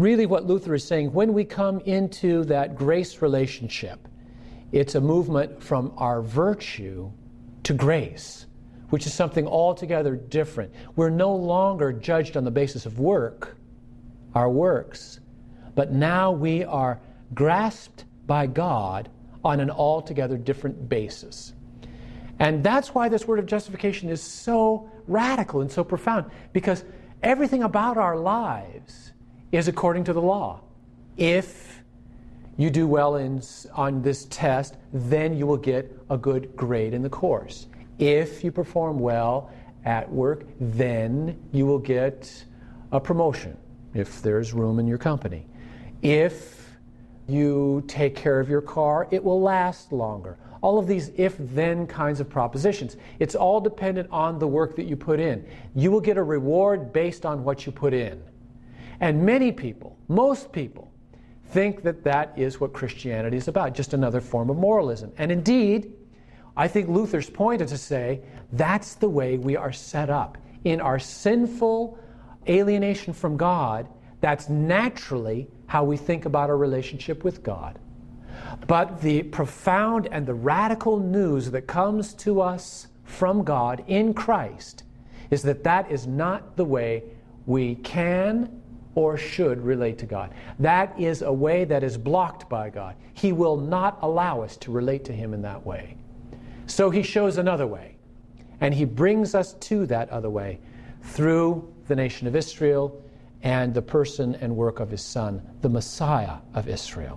Really what Luther is saying, when we come into that grace relationship, it's a movement from our virtue to grace, which is something altogether different. We're no longer judged on the basis of work, our works, but now we are grasped by God on an altogether different basis. And that's why this word of justification is so radical and so profound, because everything about our lives is according to the law. If you do well on this test, then you will get a good grade in the course. If you perform well at work, then you will get a promotion, if there's room in your company. If you take care of your car, it will last longer. All of these if-then kinds of propositions. It's all dependent on the work that you put in. You will get a reward based on what you put in. And many people, most people, think that that is what Christianity is about, just another form of moralism. And indeed, I think Luther's point is to say that's the way we are set up. In our sinful alienation from God, that's naturally how we think about our relationship with God. But the profound and the radical news that comes to us from God in Christ is that that is not the way we can or should relate to God. That is a way that is blocked by God. He will not allow us to relate to Him in that way. So He shows another way, and He brings us to that other way through the nation of Israel and the person and work of His Son, the Messiah of Israel.